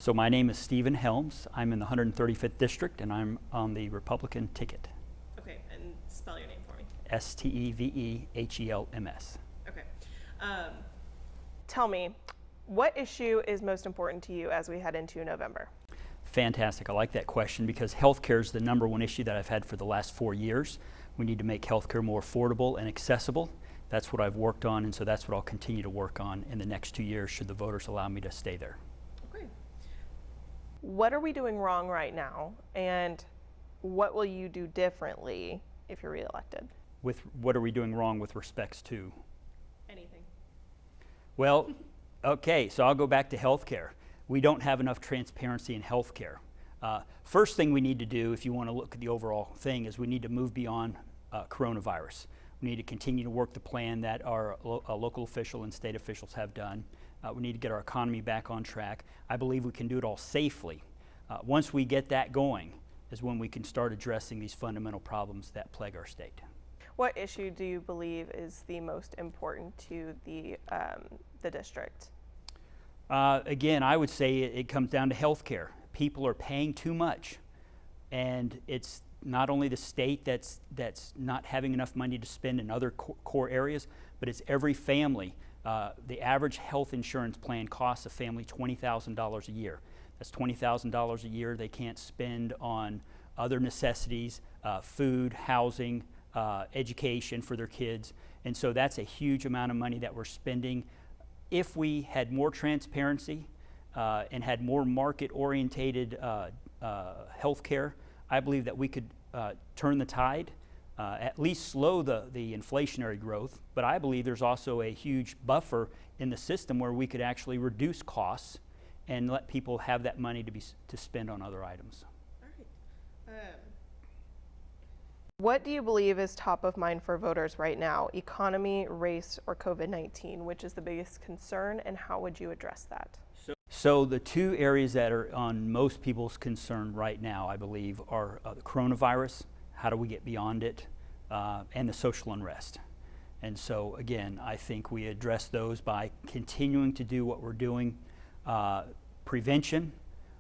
So my name is Stephen Helms. I'm in the 135th District, and I'm on the Republican ticket. Okay, and spell your name for me. Stevehelms. Okay. Tell me, what issue is most important to you as we head into November? Fantastic. I like that question because healthcare is the number one issue that I've had for the last 4 years. We need to make healthcare more affordable and accessible. That's what I've worked on, and so that's what I'll continue to work on in the next 2 years should the voters allow me to stay there. Okay. What are we doing wrong right now, and what will you do differently if you're reelected? With what are we doing wrong with respects to? Anything. Well, okay, so I'll go back to healthcare. We don't have enough transparency in healthcare. First thing we need to do, if you want to look at the overall thing, is we need to move beyond coronavirus. We need to continue to work the plan that our local official and state officials have done. We need to get our economy back on track. I believe we can do it all safely. Once we get that going is when we can start addressing these fundamental problems that plague our state. What issue do you believe is the most important to the district? Again, I would say it comes down to health care. People are paying too much, and it's not only the state that's not having enough money to spend in other core areas, but it's every family. The average health insurance plan costs a family $20,000 a year. That's $20,000 a year they can't spend on other necessities, food, housing, education for their kids. And so that's a huge amount of money that we're spending. If we had more transparency and had more market-orientated health care, I believe that we could turn the tide, at least slow the inflationary growth, but I believe there's also a huge buffer in the system where we could actually reduce costs and let people have that money to spend on other items. All right. What do you believe is top of mind for voters right now? Economy, race, or COVID-19? Which is the biggest concern, and how would you address that? So the two areas that are on most people's concern right now, I believe, are the coronavirus, how do we get beyond it, and the social unrest. And so again, I think we address those by continuing to do what we're doing. Prevention,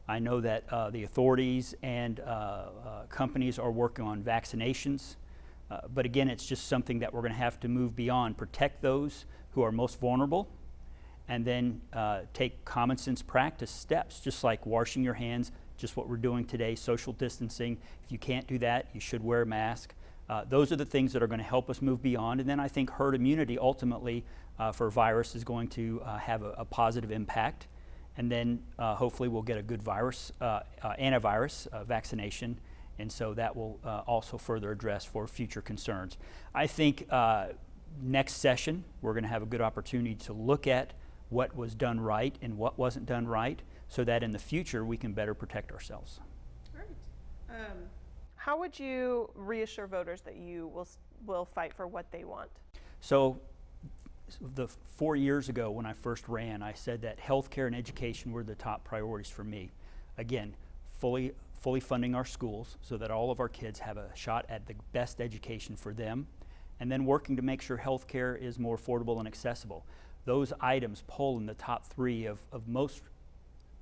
I know that the authorities and companies are working on vaccinations, but again, it's just something that we're going to have to move beyond, protect those who are most vulnerable, and then take common sense practice steps, just like washing your hands, just what we're doing today, social distancing. If you can't do that, you should wear a mask. Those are the things that are going to help us move beyond. And then I think herd immunity ultimately for a virus is going to have a positive impact. And then hopefully we'll get a good virus, antivirus vaccination. And so that will also further address for future concerns. I think next session, we're going to have a good opportunity to look at what was done right and what wasn't done right, so that in the future we can better protect ourselves. All right. How would you reassure voters that you will fight for what they want? So 4 years ago when I first ran, I said that healthcare and education were the top priorities for me. Again, fully funding our schools so that all of our kids have a shot at the best education for them, and then working to make sure healthcare is more affordable and accessible. Those items poll in the top 3 of most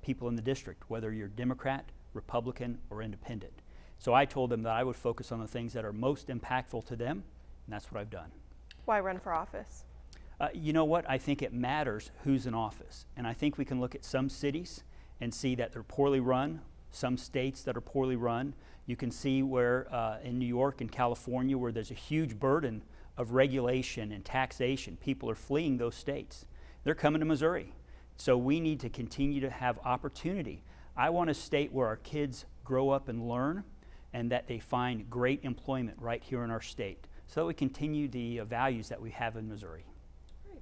people in the district, whether you're Democrat, Republican, or Independent. So I told them that I would focus on the things that are most impactful to them, and that's what I've done. Why run for office? You know what? I think it matters who's in office. And I think we can look at some cities and see that they're poorly run, some states that are poorly run. You can see where in New York and California where there's a huge burden of regulation and taxation. People are fleeing those states. They're coming to Missouri. So we need to continue to have opportunity. I want a state where our kids grow up and learn and that they find great employment right here in our state so that we continue the values that we have in Missouri.